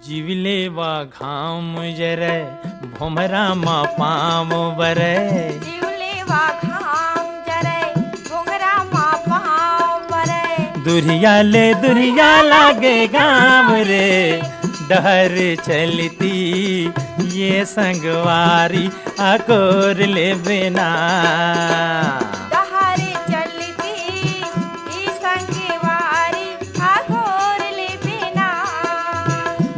जीवले वा घाम जरे भोमरा मा पाम बरे जीवले वा घाम जरे भोमरा मा पाम बरे दुरिया ले दुरिया लागे गाम रे डहर चलती ये संगवारी अकोर ले बिना डहर चलती ई संगवारी अकोर ले बिना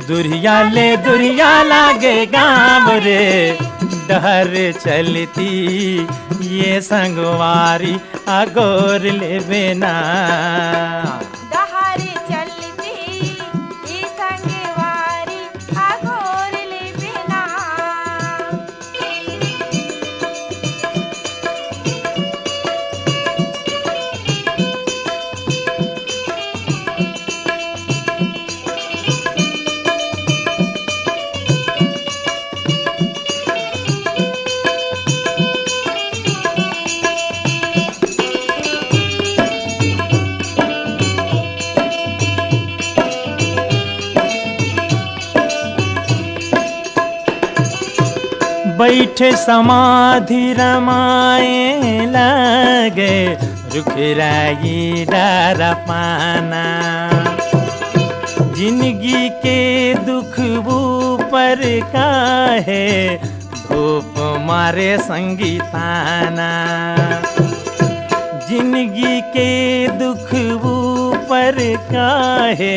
दुरिया ले दुरिया लागे गाम रे डहर चलती ये संगवारी अगोर ले बिना डहर चलती ई संगवारी अकोर ले बिना बैठे समाधि रमाए लगे रुखराई डारा पाना जिंदगी के दुख पर काहे धूप मारे संगीताना जिंदगी के दुख पर काहे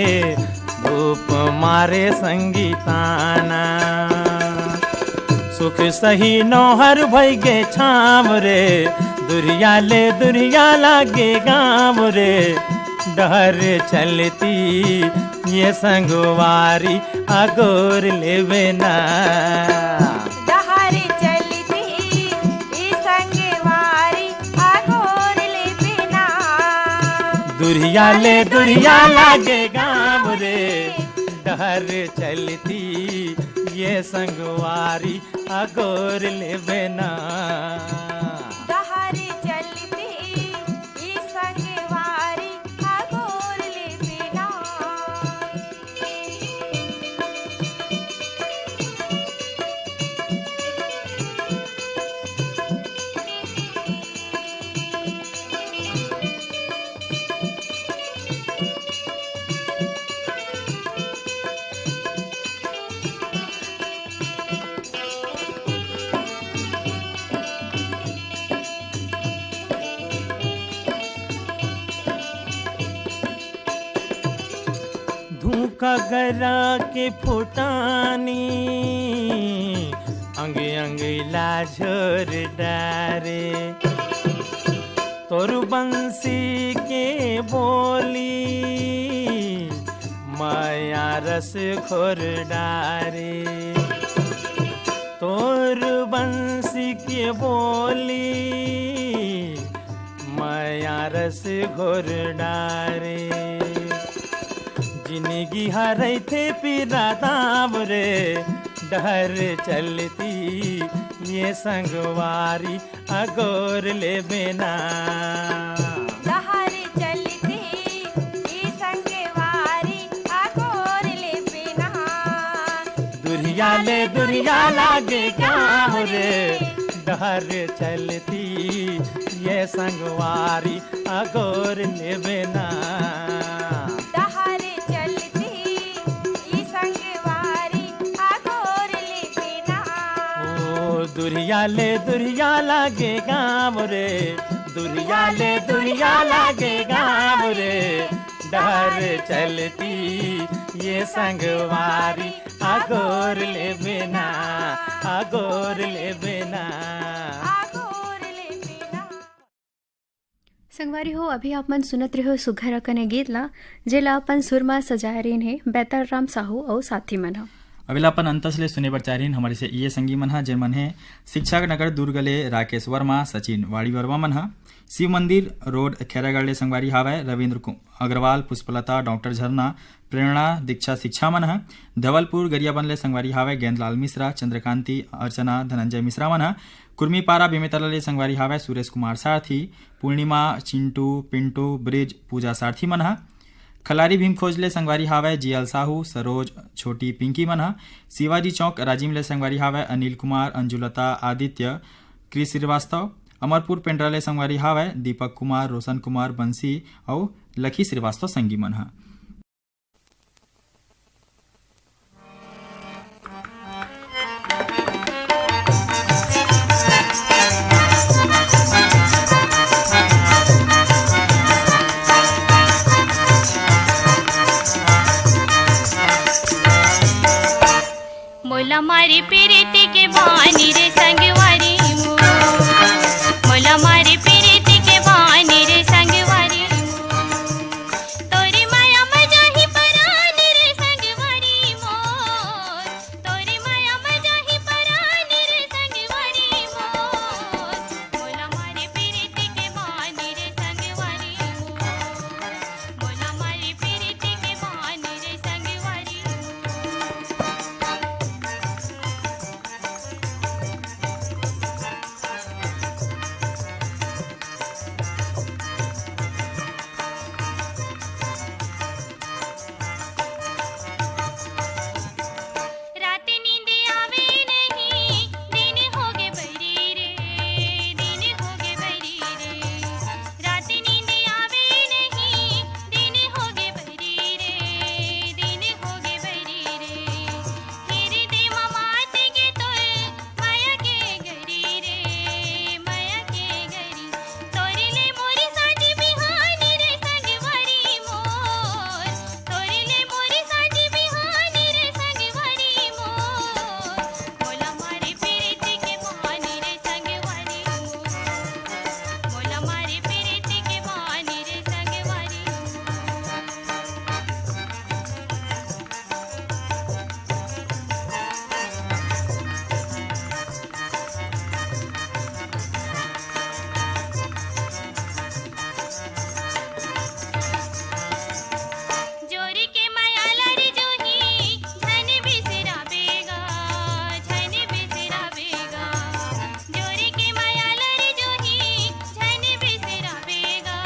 धूप मारे संगीताना सुख सही नौहर भई गे छाम रे दुरिया ले दुरिया लागे गाम रे डहर चलती ये संगवारी अगोर ले बिना डहर चलती ई संगवारी अकोर ले बिना दुरिया ले दुरिया लागे गाम रे डहर चलती ये संगवारी अगोर ले बिना डहर चलती ई संगवारी अकोर ले बिना धूका गरा के फुटानी अंग अंग लाझर डारे तोर बंसी के बोली माया रस खोर डारे तोर बंसी के बोली माया रस घोर डारे जिंदगी हरे थे पीरा दाम रे डहर चलती ये संगवारी अगोर ले बिना डहर चलती ई संगवारी अकोर ले बिना दुरिया ले दुरिया लागे गाम रे डहर चलती ये संगवारी अगोर ले बिना डहर चलती ई संगवारी अकोर ले बिना ओ दुरिया ले दुरिया लागे गाम रे दुरिया ले दुरिया लागे गाम रे डहर चलती ये संगवारी अगोर ले बिना अगोर ले बिना अकोर ले बिना संगवारी हो अभी आप मन सुनत रहे हो सुघर अकने गीत ला जेला अपन सुरमा सजाए रेन है बेतर राम साहू और साथी मन ह अगला अपन अंतस ले सुने बर चारिन हमारे से ये संगी मन हा जेन मन है शिक्षक नगर दुर्गले राकेश वर्मा सचिन वाड़ी वर्मा मन हा शिव मंदिर रोड खैरागढ़ ले संगवारी हावय रविंद्र अग्रवाल पुष्पलता डॉक्टर झरना प्रेरणा दीक्षा शिक्षा मन हा धवलपुर गरियाबंद ले संगवारी हावय गेंदलाल मिश्रा चंद्रकांति अर्चना धनंजय मिश्रा मन हा कुर्मीपारा बेमेतला ले संगवारी हावय सुरेश कुमार सारथी पूर्णिमा चिंटू पिंटू ब्रिज पूजा सारथी मन हा खलारी भीम खोजले संगवारी हावय जीएल साहू सरोज छोटी पिंकी मन ह शिवाजी चौक राजीव ले संगवारी हावय अनिल कुमार अंजुलता आदित्य क्रिस श्रीवास्तव अमरपुर पेंड्रा संगवारी हावय दीपक कुमार रोशन कुमार बंसी और लखी श्रीवास्तव संगी मन ह मोला मारी प्रीति के बानी रे संगवारी मोला मारी प्रीति के बानी रे संगवारी तोरी माया मजा ही परानी रे संगवारी मोर तोरी माया मजा ही परानी रे संगवारी मोर मोला मारी प्रीति के बानी रे संगवारी मोला मारी प्रीति के बानी रे संगवारी रात नींद आवे नहीं दिन होगे बरी रे दिन होगे बरी रे रात नींद आवे नहीं दिन होगे बरी रे दिन होगे बरी रे हेरे दे मामात के तोर माया के गरी रे माया के गरी तोरी ले मोरी साजी बिहानी रे संगवारी मोर तोरी ले मोरी साजी बिहानी रे संगवारी मोर मोला मारी प्रीति के बहानी रे संगवारी मोला मारी प्रीति के बहानी रे संगवारी जोरी के माया लरी जोही झन बिसरा बेगा जोरी के माया लरी जोही झन बिसरा बेगा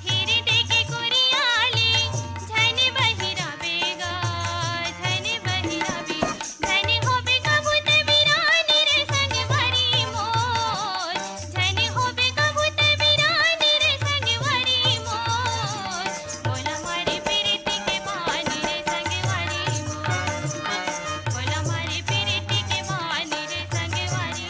हीरे दे के कोरियाली झन बहिरा बेगा झन हो बेगा भूत बिरानी रे संगवारी मोर झन हो बेगा भूत बिरानी रे संगवारी मोर मोला मारी प्रीति के बहानी रे संगवारी मोला मारी प्रीति के बहानी रे संगवारी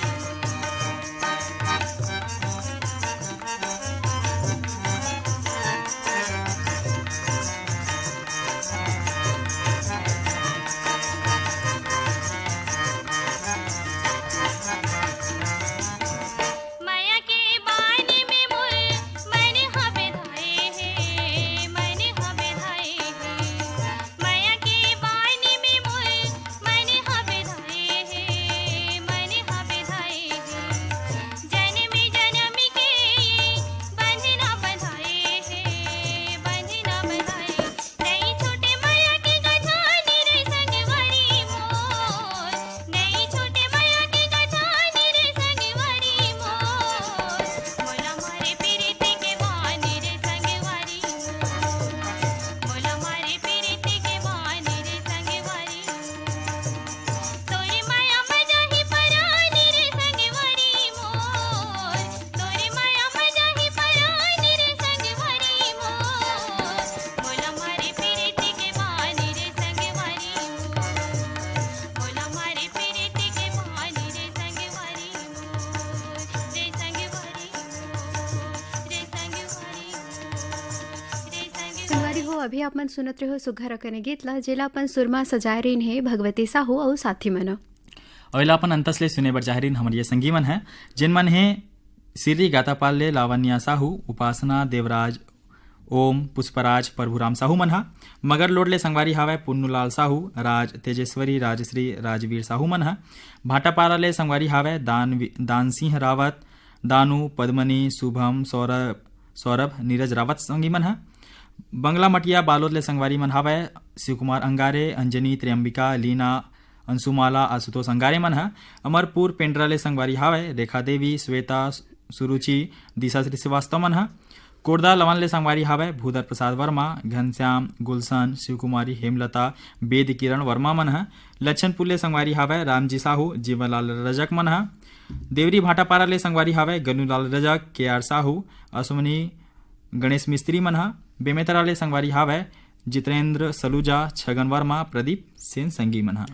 माया के बानी में मोर मन हवे धाए है माया के बानी में मोर मन हवे धाए है जन्म जन्म के बंधना बंधाए है नहीं छोटे माया के गठानी रे संगवारी मोर नहीं छोटे माया के गठानी रे संगवारी मोर मोला मारी प्रीति के बहानी रे संगवारी मोला मारी प्रीति के बहानी रे संगवारी तोरी माया मजा ही परानी रे संगवारी मोर तोरी माया मजा ही परानी रे संगवारी मोर मोला मारी प्रीति के बहानी रे संगवारी मोला मारी प्रीति के बहानी रे संगवारी रे संगवारी संगवारी हो अभी आपमन सुनत रहे हो सुघर रकने गीत ला जेला अपन सुरमा सजाए रहीन है भगवती साहू और साथी मन अवेला अपन अंतसले सुने बर चाहरीन हमर ये संगी मन है जिन मन है सिरी गातापाल ले लावण्या साहू उपासना देवराज ओम पुष्पराज प्रभुराम साहू मन हा मगर लोड ले संगवारी हावय पुन्नुलाल साहू राज तेजेश्वरी राजश्री राजवीर साहू मन हा भाटापारा ले संगवारी हावय दान सिंह रावत दानू पद्मनी शुभम सौरभ नीरज रावत संगी मन हा बंगला मटिया बालोद ले संगवारी मन हावय शिव कुमार अंगारे अंजनी त्र्यंबिका लीना अंशुमाला आशुतोष अंगारे मन हा अमरपुर पेंड्रा ले संगवारी हावय रेखा देवी श्वेता सुरुचि दिशा श्रीवास्तव मन हा कोरदा लवन ले संगवारी हावय भूधर प्रसाद वर्मा, घनश्याम, गुलशन, शिवकुमारी, हेमलता, वेद किरण वर्मा मन ह। लच्छनपुर ले संगवारी हावय रामजी साहू, जीवनलाल रजक मन ह। देवरी भाटापारा ले संगवारी हावय गनुलाल रजक, के.आर. साहू, अश्वनी गणेश मिस्त्री मन ह। बेमेतरा ले संगवारी हावय जितेंद्र सलूजा, छगन वर्मा, प्रदीप सेन संगी मन ह।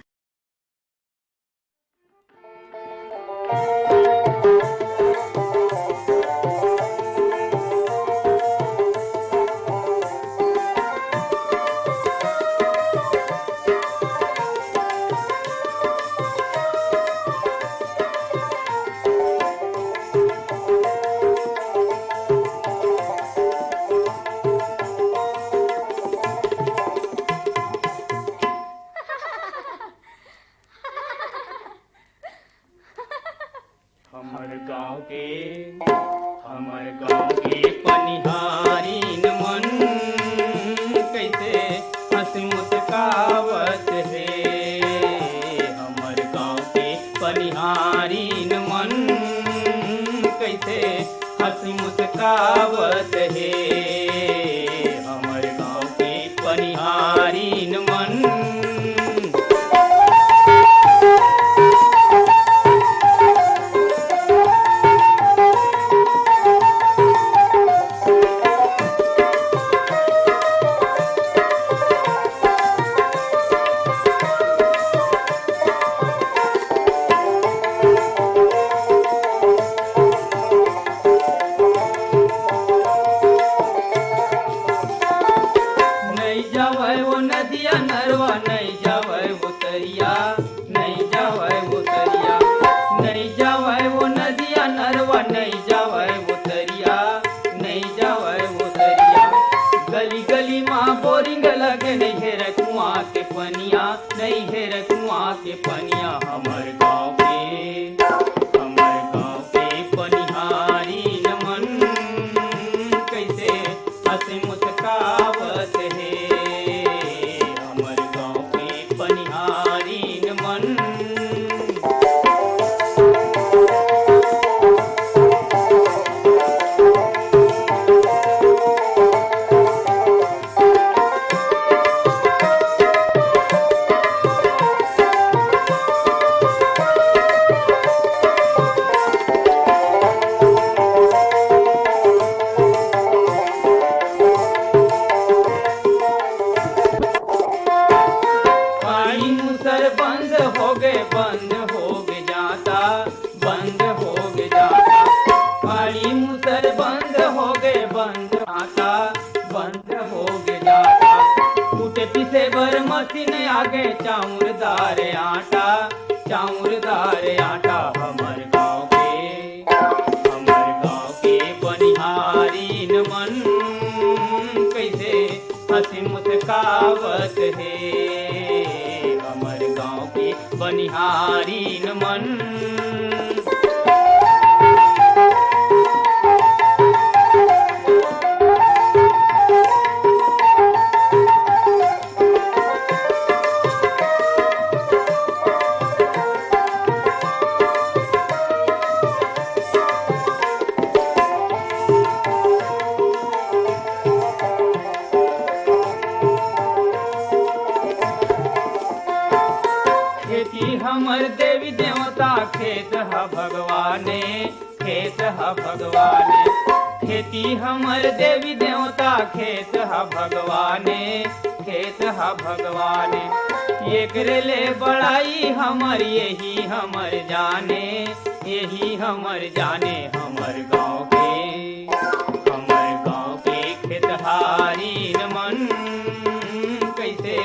हमर गाँव के पनिहारी न मन कैसे हंस मुस्कावत है। हमर गाँव के पनिहारी न मन कैसे हंस मुस्कावत है। हमर गाँव के पनिहारी न मन बनिहारी न मन हमर देवी देवता खेत ह भगवाने, खेत ह भगवाने। खेती हमर देवी देवता खेत ह भगवाने, खेत ह भगवाने। एकरे ले बड़ाई हमर यही हमर जाने, यही हमर जाने। हमर गाँव के खेतहारी न मन कैसे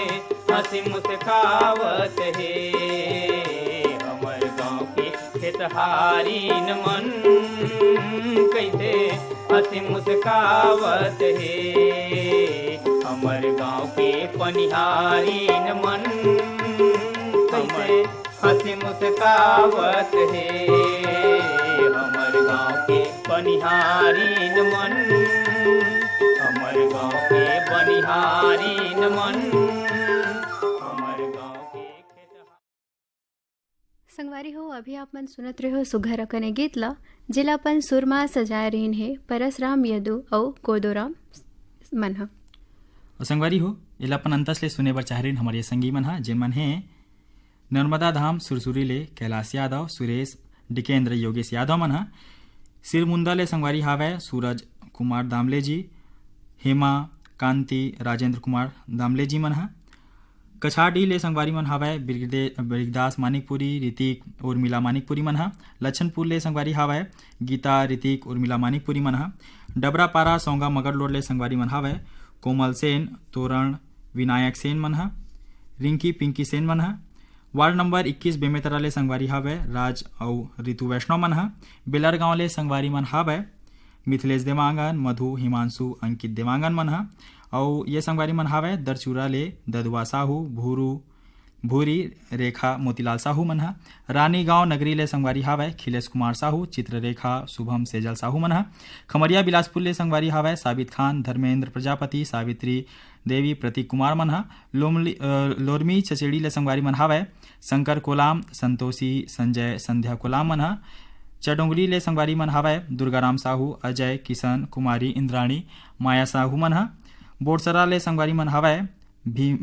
हंसी मुस्कावत है। हमर गाँव के खेतहारी न मन कैसे हंसी मुस्कावत है। हमर गाँव के पनिहारी न मन कैसे हंसी मुस्कावत है। हमर गाँव के पनिहारी न मन, हमर गाँव के बनिहारी न मन। संगवारी हो अभी आप मन सुनत रहे हो सुघर अकने गीत ला जिलापन सुरमा सजाए रहीन है परसराम यदु और कोदोराम मन ह। और संगवारी हो इलापन अंतस ले सुने बर चाह रही हमारे संगी मन हा जिन मन है नर्मदा धाम सुरसुरी ले कैलाश यादव सुरेश डिकेंद्र योगेश यादव मन हा। सिरमुंदा ले संगवारी हावै सूरज कुमार दामले जी हेमा कांति राजेंद्र कुमार दामले जी मन हा। कछाडी ले संगवारी मन हावै बिरगदास मानिकपुरी ऋतिक उर्मिला मानिकपुरी मन हा। लच्छनपुर ले संगवारी हावै गीता ऋतिक उर्मिला मानिकपुरी मन हा। डबरापारा सोंगा मगरलोड ले संगवारी मन हावै कोमल सेन तोरण विनायक सेन मन हा। रिंकी पिंकी सेन मन हा। वार्ड नंबर 21 बेमेतरा ले संगवारी हावै राज और ऋतु वैष्णव मन हा। बेलर गांव ले संगवारी मन हावै मिथिलेश देवांगन मधु हिमांशु अंकित देवांगन मन हा। और ये संगवारी मन हावै दरचूरा ले ददुआ साहू भूरी रेखा मोतीलाल साहू मन हा। रानी गांव नगरी ले संगवारी हावै खिलेश कुमार साहू चित्ररेखा शुभम सेजल साहू मन हा। खमरिया बिलासपुर ले संगवारी हावै साबित खान धर्मेंद्र प्रजापति सावित्री देवी प्रतीक कुमार मन हा। लोरमी चचेड़ी ले संगवारी मन हावै शंकर कोलाम संतोषी संजय संध्या कोलाम मन हा। चडोंगरी ले संगवारी मन हावै दुर्गाराम साहू अजय किशन कुमारी इंद्राणी माया साहू मन हा। बोरसरा ले संगवारी मन हावै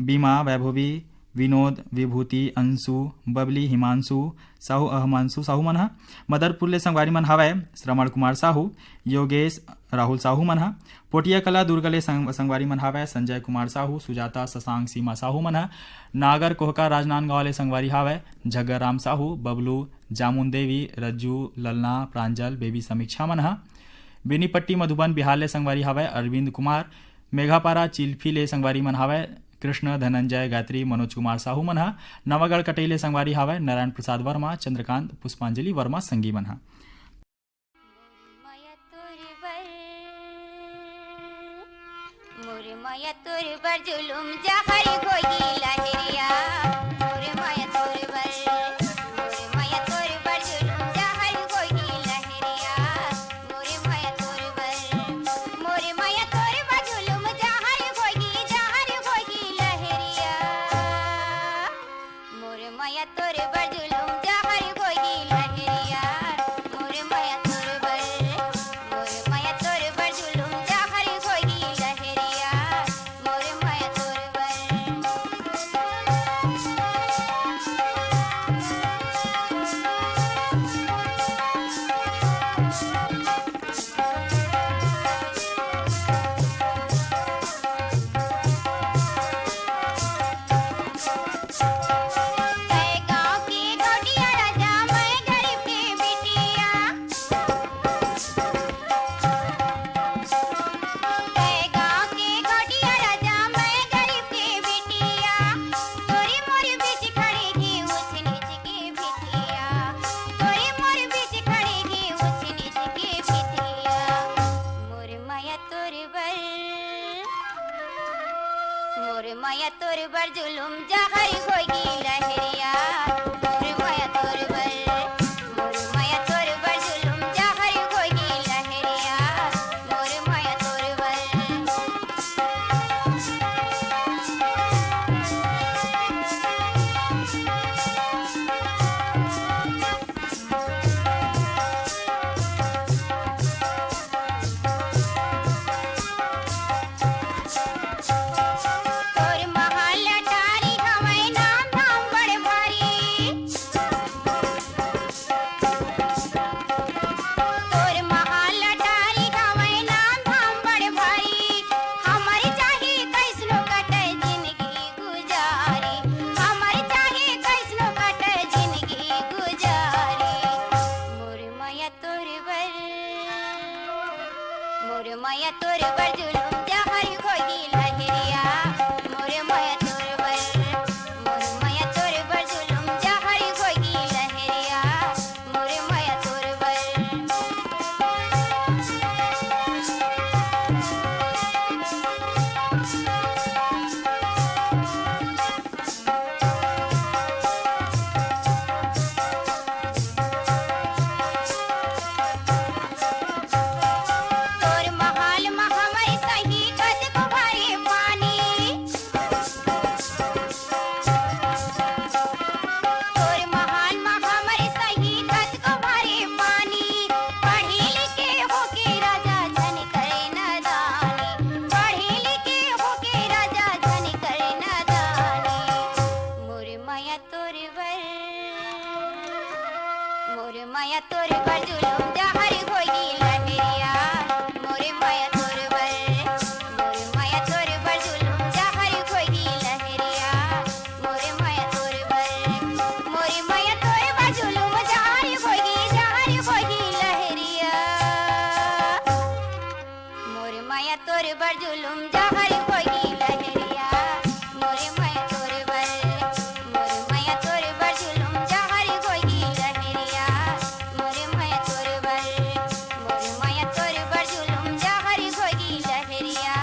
बीमा वैभवी विनोद विभूति अंशु बबली हिमांशु साहू अहमांशु साहू मन हा। मदरपुर ले संगवारी मन हावै श्रवण कुमार साहू योगेश राहुल साहू मन हा। पोटिया कला दुर्ग ले संगवारी मन हावै संजय कुमार साहू सुजाता शशांक सीमा साहू मन हा। नागर कोहका राजनांदगांव ले संगवारी हावै झग्गर राम साहू बबलू जामुन देवी रज्जू ललना प्रांजल बेबी समीक्षा मन हा। बेनीपट्टी मधुबन बिहार ले संगवारी हावै अरविंद कुमार। मेघापारा चिल्फी ले संगवारी मन हावै कृष्ण धनंजय गायत्री मनोज कुमार साहू मन हा। नवागढ़ कटई ले संगवारी हावै नारायण प्रसाद वर्मा चंद्रकांत पुष्पांजलि वर्मा संगी मन हा। माया तोर बर जुलुम जहर होई लहरिया मोर माया तोर बर जुलुम जहर होई लहरिया मोर माया तोर बर जुलुम जहर होई लहरिया मोर माया तोर बर जुलुम जहर होई लहरिया मोर माया तोर बर जुलुम जहर होई लहरिया मोर माया तोर बर। गाँव की गौटिया राजा मैं गरीब की बिटिया गाँव की गौटिया राजा मैं गरीब की बिटिया तोरी मोरी बीच खड़ी की ऊंच नीच की भितिया तोरी मोरी बीच खड़ी की ऊंच नीच की भितिया मोर माया तोर बर जुलुम जहर होई लहरिया मोर माया तोर बर जुलुम जहर होई लहरिया मोर माया तोर बर। तोर महल अटारी हवै नाम धाम बड़ भारी तोर बर जुलुम जहर होई लहरिया मोरे माया तोर बर मोरे माया तोर बर जुलुम जहर होई लहरिया मोरे माया तोर बर मोरे माया तोर बर जुलुम जहर होई लहरिया मोरे माया तोर बर जुलुम जहर होई लहरिया मोरे माया तोर बर मोरे माया तोर बर जुलुम जहर होई लहरिया मोरे माया तोर बर मोरे माया तोर बर जुलुम जहर होई लहरिया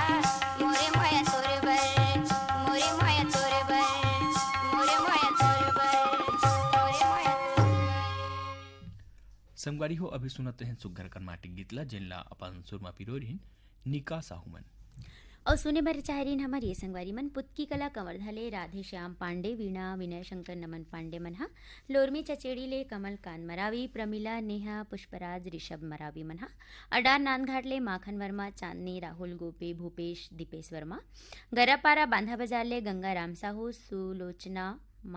मोरे माया तोर बर मोरे माया तोर बर मोरे माया तोर बर मोरे माया तोर बर संगवारी हो अभी सुनते हैं सुग्घर कर्माटिक गीतला जिनला अपन सुरमा पिरोरीन निका साहुमन और सुने बर चाहरीन हमार ये संगवारी मन पुतकी कला कंवरधाले राधे श्याम पांडे वीणा विनय शंकर नमन पांडे मनहा लोरमी चचेड़ी ले कमल कान मरावी प्रमिला नेहा पुष्पराज ऋषभ मरावी मनहा अडार नांदघाट ले माखन वर्मा चांदनी राहुल गोपे भूपेश दीपेश वर्मा गरापारा बांधा बाजार ले गंगा राम साहू सुलोचना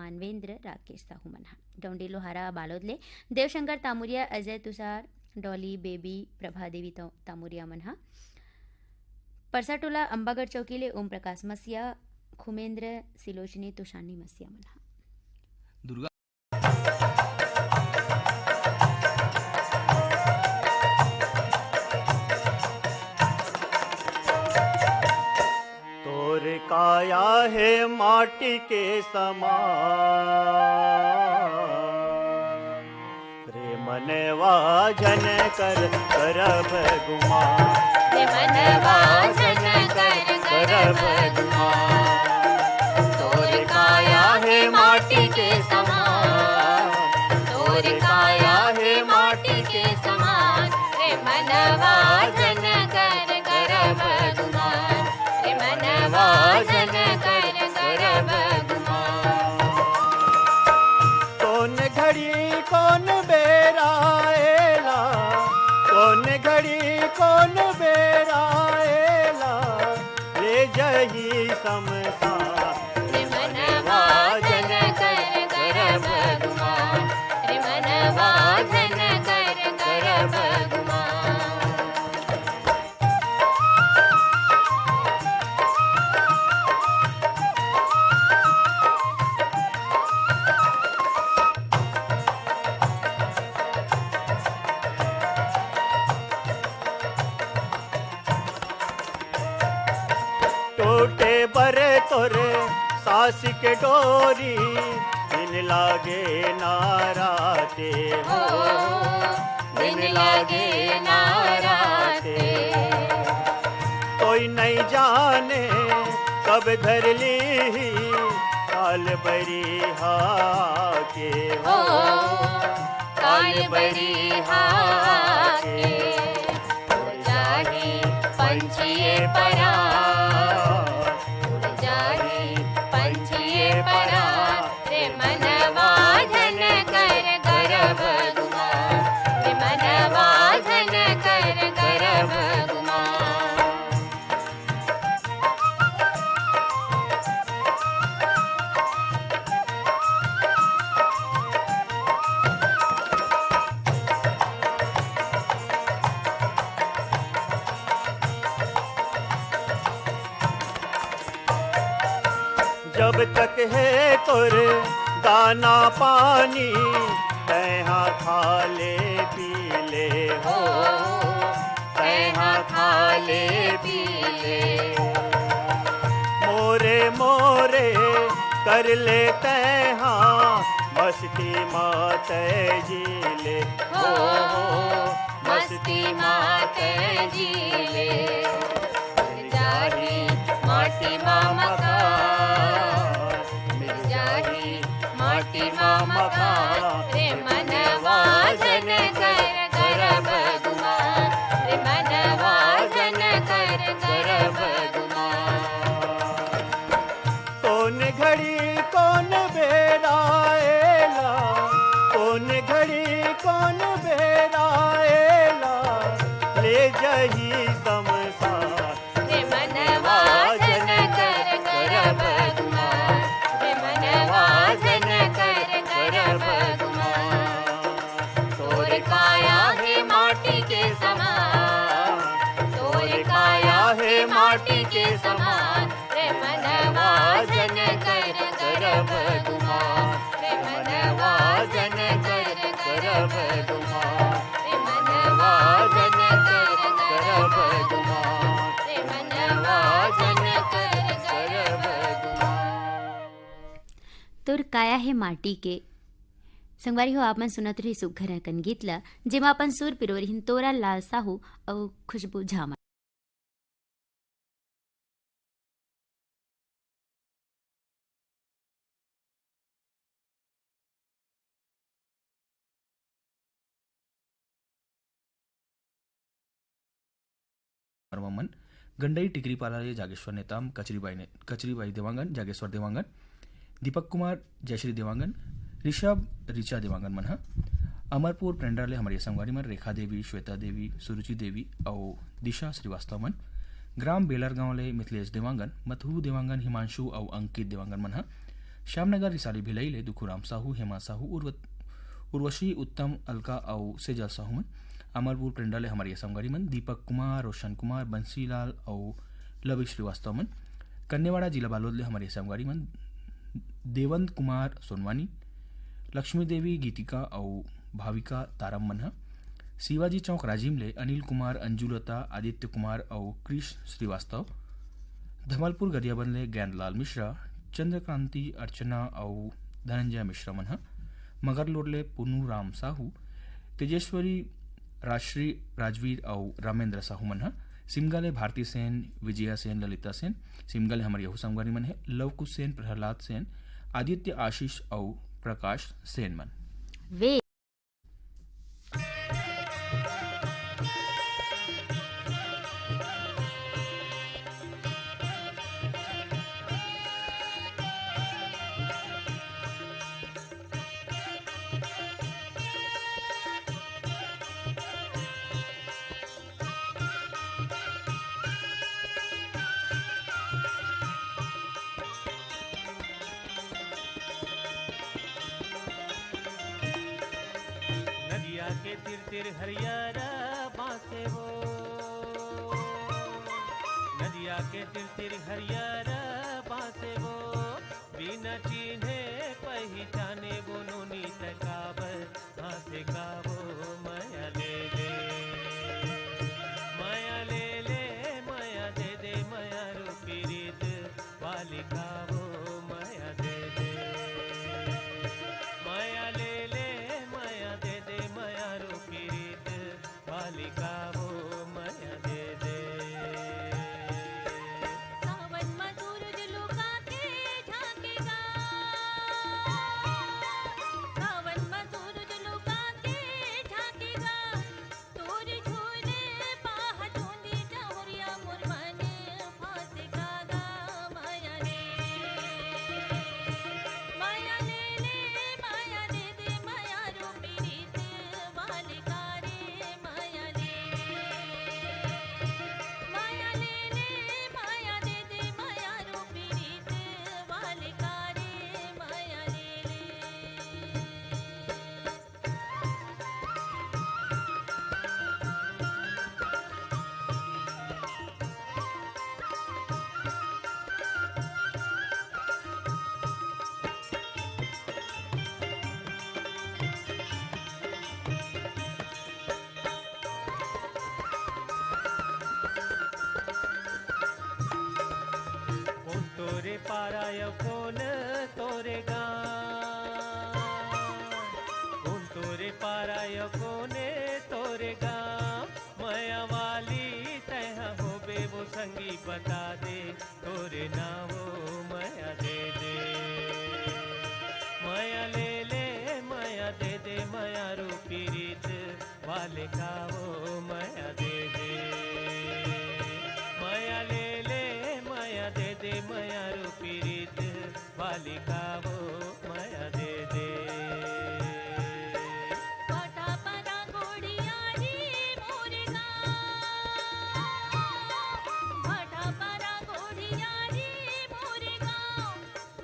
मानवेंद्र राकेश साहू मनहा डोंडी लोहारा बालोद ले देवशंकर तामुरिया अजय तुषार डॉली बेबी प्रभादेवी तामुरिया मनहा परसाटोला अंबागढ़ चौकीले ओम प्रकाश मसिया खुमेंद्र सिलोचनी तुषानी मसिया मनहा दुर्गा तोर काया है माटी के समान रे मनवा जन कर करब गुमान मनवा जन करब गुमान तोर काया है माटी के समान तोर काया है माटी के समान रे मनवा जन करब गुमान रे मनवा जन करब गुमान कौन घड़ी कौन बेराएला कौन घड़ी कौन बेराएला ले जही समसान रे मनवा जन करब गुमान रे मनवा जन करब गुमान टूटे बरे तोरे सास के डोरी दिन लागे नाराते हो दिन लागे नाराते कोई नहीं जाने कब धर ली काल बरी हाके हो काल बरी हाके उड़ जाही पंछिए परा उड़ जाही पंछिए परा रे मनवा जन करब गुमान रे मनवा जन करब गुमान जब तक है तोर दाना पानी तैहा खा ले पी ले हो तैहा खा ले पी ले मोरे मोरे कर ले तैहा मस्ती मात जी ले हो मस्ती मात जी ले मिल जाही माटी मामका मिल जाही माटी मामका रे मनवा जन करब गुमान रे मनवा जन करब गुमान कौन घड़ी कौन बेराएला कौन घड़ी कौन बेराएला ले जही समसान रे मनवा जन करब गुमान रे मनवा जन करब गुमान तोर का करब गुमान रे मनवा जन कर करब गुमान रे मनवा जन कर करब गुमान। तोर काया हे माटी के संगवारी हो आप मन सुनत रही सुघर कन गीत ल जेमा अपन सुर पिरोरहिन तोरा लाल साहू और खुशबू झामा। वर्मन गंडई टिकरी पालाले जागेश्वर नेताम कचरीबाई देवांगन जागेश्वर देवांगन दीपक कुमार जयश्री देवांगन ऋषभ ऋचा देवांगन मन हा अमरपुर प्रेंडाले हमारे संगवारी मन रेखा देवी श्वेता देवी सुरुचि देवी और दिशा श्रीवास्तव मन ग्राम बेलर गांव ले मिथिलेश देवांगन मथु देवांगन हिमांशु और अंकित देवांगन मन हा श्यामनगर रिसाली भिलई ले दुखुराम साहू हेमा साहू उर्वशी उत्तम अलका और सेजल साहू मन अमरपुर प्रेंडाले हमारे संगवारी मन दीपक कुमार रोशन कुमार बंसीलाल और लवी श्रीवास्तव मन कन्नेवाड़ा जिला बालोद ले हमारे संगवारी मन देवंत कुमार सोनवानी लक्ष्मी देवी गीतिका और भाविका तारम मन हा शिवाजी चौक राजिम ले अनिल कुमार अंजुलता आदित्य कुमार और क्रिश श्रीवास्तव धमलपुर गरियाबंद ले ज्ञानलाल मिश्रा चंद्रकांति अर्चना और धनंजय मिश्रा मन हा मगरलोड ले पुनू राम साहू तेजेश्वरी राजश्री राजवीर और रामेंद्र साहू मन हा सिमगाले भारती सेन विजया सेन ललिता सेन सिमगाले हमारे यहू संगवारी मन है लवकुश सेन प्रहलाद सेन आदित्य आशीष और प्रकाश सेन मन वे तिर हरियारा बासे वो नदिया के तिर हरियारा बासे वो बिना चिन्हे पहचाने वो नोनी तकाबर हासे काबो माया ले ले माया ले ले माया दे दे माया रूपी रीत वाली काबो माया दे दे माया ले ले माया दे दे माया रूपी रीत वाली काबो माया दे दे। सावन में सूरज लुका के झांकेगा सावन में सूरज लुका के झांकेगा तोर झूले बाह ढूंढी जहुरिया मुरमन फांसे कागा माया ले माया ले ले माया दे दे माया रूपी रीत वाले कारे माया ले माया ले ले माया दे दे माया रूपी रीत वाले कारे माया ले ले। कौन तोरे पाराय कौन तोरे गाँव कौन तोरे पाराय कोने तोरे गाँव माया वाली तह हो बे वो संगी बता दे तोरे नावो माया दे दे माया ले ले माया दे दे माया रूपी रीत वाले कावो माया दे दे माया ले ले माया दे दे माया रूपी रीत वाली कावो माया दे दे। पाटा परा घोड़ियारी मोरे गाँव पाटा परा घोड़ियारी मोरे गाँव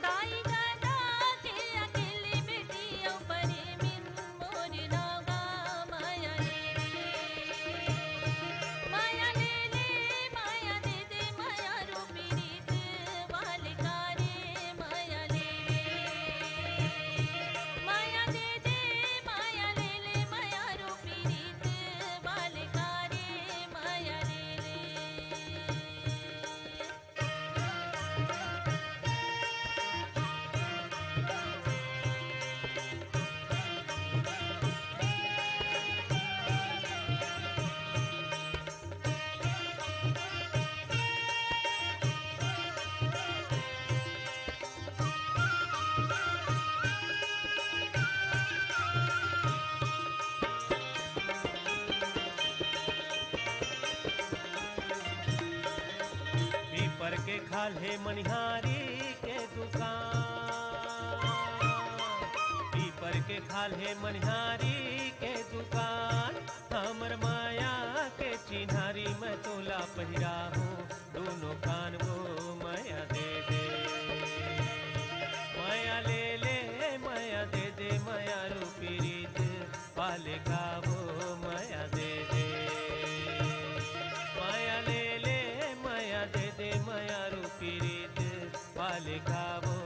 दाई दादा के अकेले बेटियों परे मिन मोरे नागा माया ले माया ले ले माया दे दे माया रूपी रीत वाले कारे माया ले खाले मनिहारी के दुकान, पीपर के खाले मनिहारी के दुकान। हमर माया के चिन्हारी मैं तोला पहिरा हूँ, दोनों कान वो माया दे दे, माया ले ले माया दे दे, माया रूपी रीत वाले का वो माया दे दे, माया ले ले माया दे दे, माया रूपी रीत वाले का वो